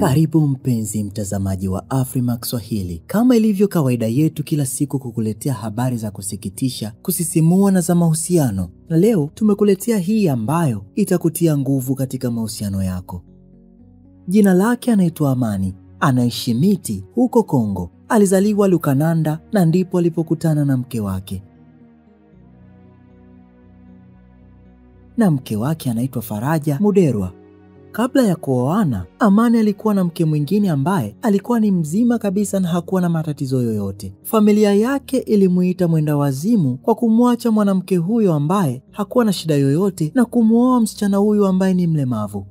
Karibu mpenzi mtazamaji wa Afrimax Swahili. Kama ilivyo kawaida yetu kila siku kukuletea habari za kusikitisha, kusisimua na za mahusiano. Na leo tumekuletea hii ambayo itakutia nguvu katika mahusiano yako. Jina lake anaitwa Amani. Anaishi Miti huko Kongo. Alizaliwa Lukananda na ndipo alipokutana na mke wake. Na mke wake anaitwa Faraja Muderwa. Kabla ya kuoana, Amani alikuwa na mke mwingine ambaye alikuwa ni mzima kabisa na hakuwa na matatizo yoyote. Familia yake ilimuita mwenda wazimu kwa kumwacha mwanamke huyo ambaye hakuwa na shida yoyote na kumuoa msichana huyo ambaye ni mlemavu.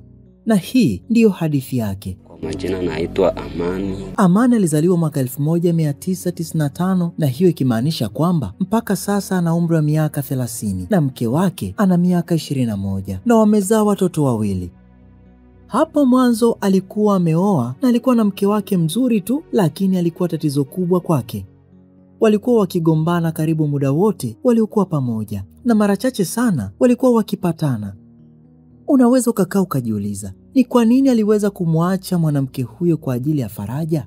Na hii ndiyo hadithi yake. Kwa majina naitwa Amani. Amani alizaliwa mwaka 1995 na hiyo ikimaanisha kwamba mpaka sasa ana umri wa miaka 30 na mke wake ana miaka 21 na wamezaa watoto wawili. Hapo mwanzo alikuwa ameoa na alikuwa na mke wake mzuri tu, lakini alikuwa tatizo kubwa kwake. Walikuwa wakigombana karibu muda wote waliokuwa pamoja na mara chache sana walikuwa wakipatana. Unaweza ukakaa ukajiuliza, ni kwa nini aliweza kumwacha mwanamke huyo kwa ajili ya Faraja?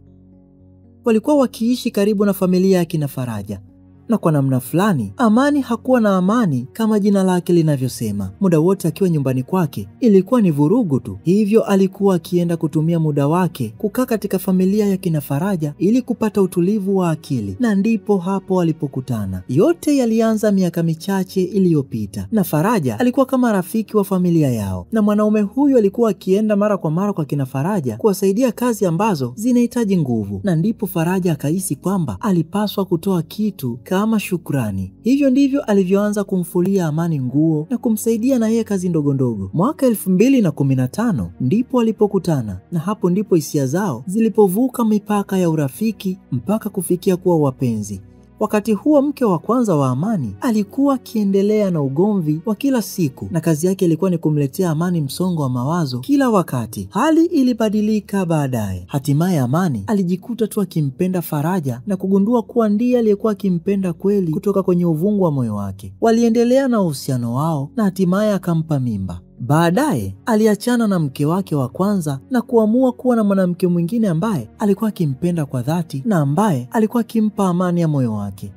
Walikuwa wakiishi karibu na familia ya kina Faraja. Na kwa namna fulani, Amani hakuwa na amani kama jina lake linavyosema. Muda wote akiwa nyumbani kwake ilikuwa ni vurugu tu. Hivyo alikuwa akienda kutumia muda wake kukaa katika familia ya kina Faraja ili kupata utulivu wa akili. Na ndipo hapo walipokutana. Yote yalianza miaka michache iliyopita. Na Faraja alikuwa kama rafiki wa familia yao. Na mwanaume huyu alikuwa akienda mara kwa mara kwa kina Faraja kuwasaidia kazi ambazo zinahitaji nguvu. Na ndipo Faraja akahisi kwamba alipaswa kutoa kitu kama shukrani. Hivyo ndivyo alivyoanza kumfulia Amani nguo na kumsaidia na yeye kazi ndogo ndogo. Mwaka 2015 ndipo walipokutana, na hapo ndipo hisia zao zilipovuka mipaka ya urafiki mpaka kufikia kuwa wapenzi. Wakati huo mke wa kwanza wa Amani alikuwa akiendelea na ugomvi wa kila siku, na kazi yake ilikuwa ni kumletea Amani msongo wa mawazo kila wakati. Hali ilibadilika baadaye. Hatimaye Amani alijikuta tu akimpenda Faraja na kugundua kuwa ndiye aliyekuwa akimpenda kweli kutoka kwenye uvungu wa moyo wake. Waliendelea na uhusiano wao na hatimaye akampa mimba. Baadaye aliachana na mke wake wa kwanza na kuamua kuwa na mwanamke mwingine ambaye alikuwa akimpenda kwa dhati na ambaye alikuwa akimpa amani ya moyo wake.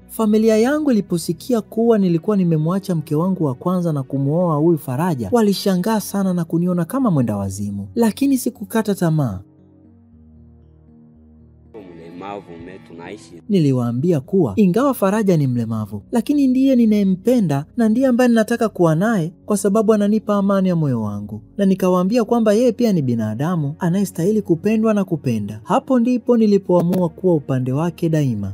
Familia yangu iliposikia kuwa nilikuwa nimemwacha mke wangu wa kwanza na kumuoa huyu Faraja, walishangaa sana na kuniona kama mwenda wazimu, lakini sikukata tamaa. Niliwaambia kuwa ingawa Faraja ni mlemavu, lakini ndiye ninayempenda na ndiye ambaye ninataka kuwa naye kwa sababu ananipa amani ya moyo wangu. Na nikawaambia kwamba yeye pia ni binadamu anayestahili kupendwa na kupenda. Hapo ndipo nilipoamua kuwa upande wake daima.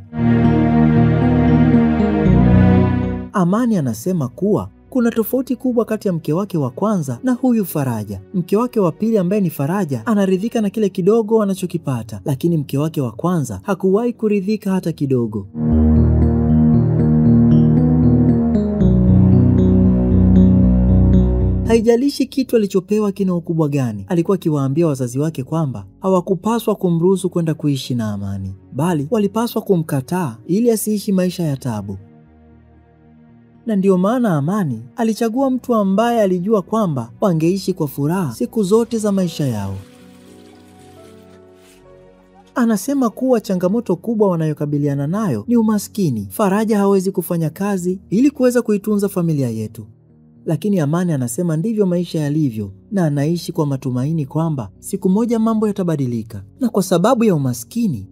Amani anasema kuwa kuna tofauti kubwa kati ya mke wake wa kwanza na huyu Faraja. Mke wake wa pili ambaye ni Faraja anaridhika na kile kidogo anachokipata, lakini mke wake wa kwanza hakuwahi kuridhika hata kidogo. Haijalishi kitu alichopewa kina ukubwa gani, alikuwa akiwaambia wazazi wake kwamba hawakupaswa kumruhusu kwenda kuishi na Amani, bali walipaswa kumkataa ili asiishi maisha ya taabu. Na ndio maana Amani alichagua mtu ambaye alijua kwamba wangeishi kwa furaha siku zote za maisha yao. Anasema kuwa changamoto kubwa wanayokabiliana nayo ni umaskini. Faraja hawezi kufanya kazi ili kuweza kuitunza familia yetu. Lakini Amani anasema ndivyo maisha yalivyo, na anaishi kwa matumaini kwamba siku moja mambo yatabadilika. Na kwa sababu ya umaskini,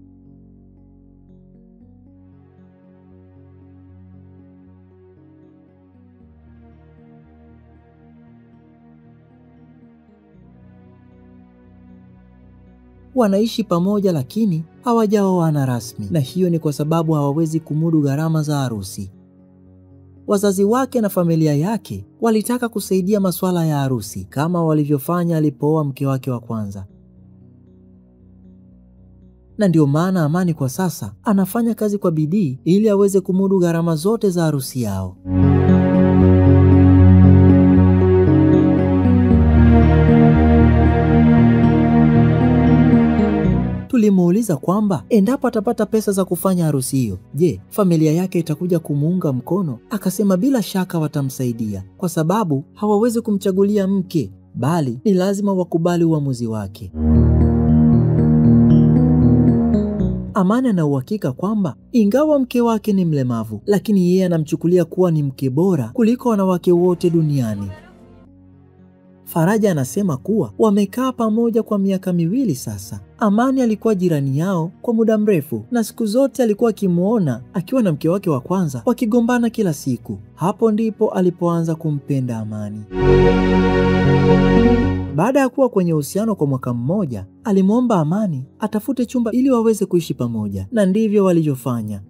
wanaishi pamoja lakini hawajaoana rasmi, na hiyo ni kwa sababu hawawezi kumudu gharama za harusi. Wazazi wake na familia yake walitaka kusaidia masuala ya harusi kama walivyofanya alipooa mke wake wa kwanza. Na ndio maana Amani kwa sasa anafanya kazi kwa bidii ili aweze kumudu gharama zote za harusi yao. Tulimuuliza kwamba endapo atapata pesa za kufanya harusi hiyo, je, familia yake itakuja kumuunga mkono? Akasema bila shaka watamsaidia kwa sababu hawawezi kumchagulia mke bali ni lazima wakubali uamuzi wake. Amani ana uhakika kwamba ingawa mke wake ni mlemavu, lakini yeye anamchukulia kuwa ni mke bora kuliko wanawake wote duniani. Faraja anasema kuwa wamekaa pamoja kwa miaka 2 sasa. Amani alikuwa jirani yao kwa muda mrefu na siku zote alikuwa akimuona akiwa na mke wake wa kwanza wakigombana kila siku. Hapo ndipo alipoanza kumpenda Amani. Baada ya kuwa kwenye uhusiano kwa mwaka mmoja, alimwomba Amani atafute chumba ili waweze kuishi pamoja, na ndivyo walivyofanya.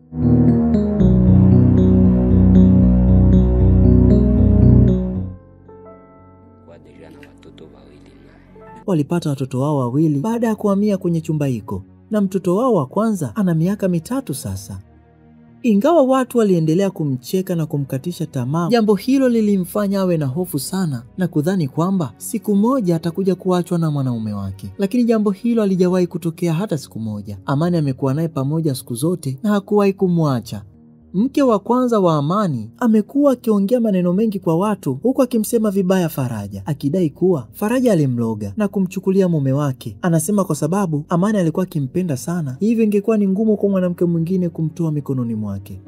Walipata watoto wao 2 baada ya kuhamia kwenye chumba hiko, na mtoto wao wa kwanza ana miaka 3 sasa. Ingawa watu waliendelea kumcheka na kumkatisha tamaa, jambo hilo lilimfanya awe na hofu sana na kudhani kwamba siku moja atakuja kuachwa na mwanaume wake. Lakini jambo hilo halijawahi kutokea hata siku moja. Amani amekuwa naye pamoja siku zote na hakuwahi kumwacha. Mke wa kwanza wa Amani amekuwa akiongea maneno mengi kwa watu huku akimsema vibaya Faraja, akidai kuwa Faraja alimloga na kumchukulia mume wake. Anasema kwa sababu Amani alikuwa akimpenda sana, hivyo ingekuwa ni ngumu kwa mwanamke mwingine kumtoa mikononi mwake.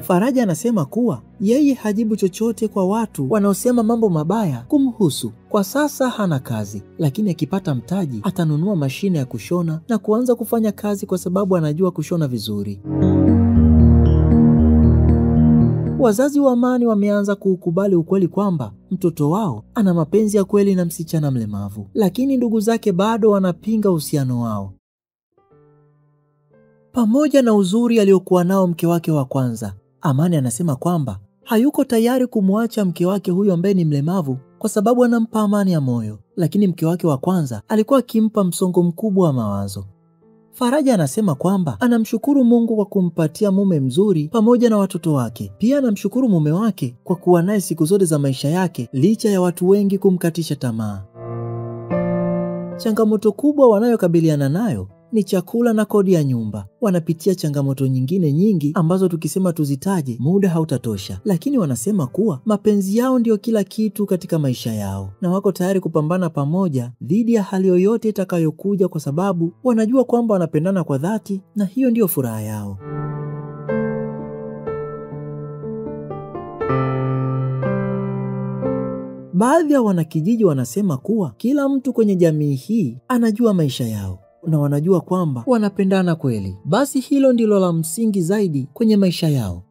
Faraja anasema kuwa yeye hajibu chochote kwa watu wanaosema mambo mabaya kumhusu. Kwa sasa hana kazi, lakini akipata mtaji atanunua mashine ya kushona na kuanza kufanya kazi kwa sababu anajua kushona vizuri. Wazazi wa Amani wameanza kuukubali ukweli kwamba mtoto wao ana mapenzi ya kweli na msichana mlemavu, lakini ndugu zake bado wanapinga uhusiano wao. Pamoja na uzuri aliokuwa nao mke wake wa kwanza, Amani anasema kwamba hayuko tayari kumwacha mke wake huyo ambaye ni mlemavu kwa sababu anampa amani ya moyo, lakini mke wake wa kwanza alikuwa akimpa msongo mkubwa wa mawazo. Faraja anasema kwamba anamshukuru Mungu kwa kumpatia mume mzuri pamoja na watoto wake. Pia anamshukuru mume wake kwa kuwa naye siku zote za maisha yake licha ya watu wengi kumkatisha tamaa. Changamoto kubwa wanayokabiliana nayo ni chakula na kodi ya nyumba. Wanapitia changamoto nyingine nyingi ambazo tukisema tuzitaje muda hautatosha, lakini wanasema kuwa mapenzi yao ndio kila kitu katika maisha yao na wako tayari kupambana pamoja dhidi ya hali yoyote itakayokuja kwa sababu wanajua kwamba wanapendana kwa dhati na hiyo ndio furaha yao. Baadhi ya wanakijiji wanasema kuwa kila mtu kwenye jamii hii anajua maisha yao na wanajua kwamba wanapendana kweli. Basi hilo ndilo la msingi zaidi kwenye maisha yao.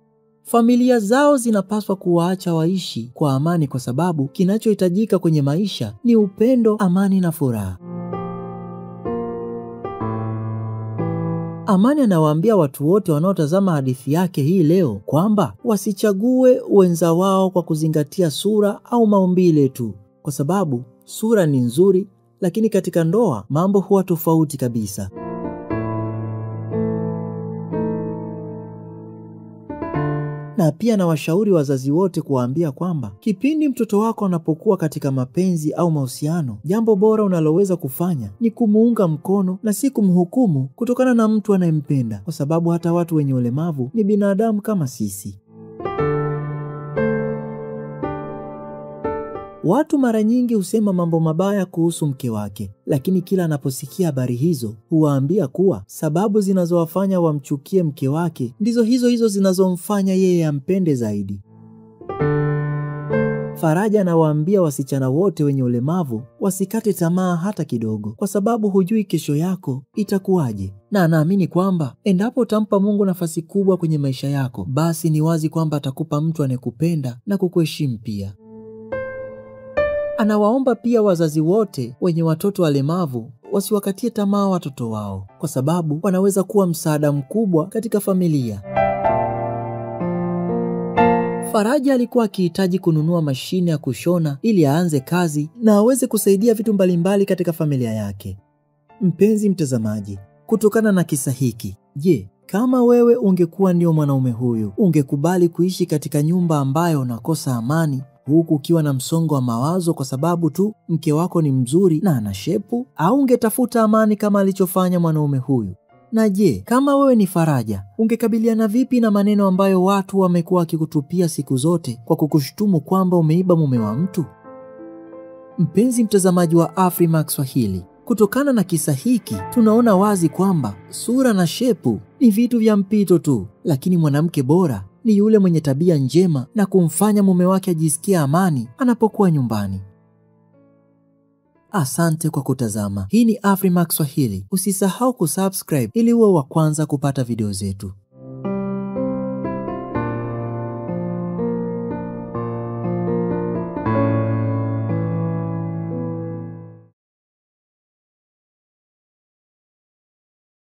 Familia zao zinapaswa kuwaacha waishi kwa amani kwa sababu kinachohitajika kwenye maisha ni upendo, amani na furaha. Amani anawaambia watu wote wanaotazama hadithi yake hii leo kwamba wasichague wenza wao kwa kuzingatia sura au maumbile tu, kwa sababu sura ni nzuri, lakini katika ndoa mambo huwa tofauti kabisa. Na pia na washauri wazazi wote kuwaambia kwamba kipindi mtoto wako anapokuwa katika mapenzi au mahusiano, jambo bora unaloweza kufanya ni kumuunga mkono na si kumhukumu kutokana na mtu anayempenda, kwa sababu hata watu wenye ulemavu ni binadamu kama sisi. Watu mara nyingi husema mambo mabaya kuhusu mke wake, lakini kila anaposikia habari hizo huwaambia kuwa sababu zinazowafanya wamchukie mke wake ndizo hizo zinazomfanya yeye ampende zaidi. Faraja anawaambia wasichana wote wenye ulemavu wasikate tamaa hata kidogo, kwa sababu hujui kesho yako itakuwaje, na anaamini kwamba endapo utampa Mungu nafasi kubwa kwenye maisha yako, basi ni wazi kwamba atakupa mtu anayekupenda na kukuheshimu pia. Anawaomba pia wazazi wote wenye watoto walemavu wasiwakatie tamaa watoto wao, kwa sababu wanaweza kuwa msaada mkubwa katika familia. Faraja alikuwa akihitaji kununua mashine ya kushona ili aanze kazi na aweze kusaidia vitu mbalimbali katika familia yake. Mpenzi mtazamaji, kutokana na kisa hiki, je, kama wewe ungekuwa ndio mwanaume huyu, ungekubali kuishi katika nyumba ambayo unakosa amani huku ukiwa na msongo wa mawazo kwa sababu tu mke wako ni mzuri na ana shepu, au ungetafuta amani kama alichofanya mwanaume huyu? Na je, kama wewe ni Faraja, ungekabiliana vipi na maneno ambayo watu wamekuwa wakikutupia siku zote kwa kukushutumu kwamba umeiba mume wa mtu? Mpenzi mtazamaji wa Afrimax Swahili, kutokana na kisa hiki tunaona wazi kwamba sura na shepu ni vitu vya mpito tu, lakini mwanamke bora ni yule mwenye tabia njema na kumfanya mume wake ajisikie amani anapokuwa nyumbani. Asante kwa kutazama. Hii ni Afrimax Swahili. Usisahau kusubscribe ili uwe wa kwanza kupata video zetu.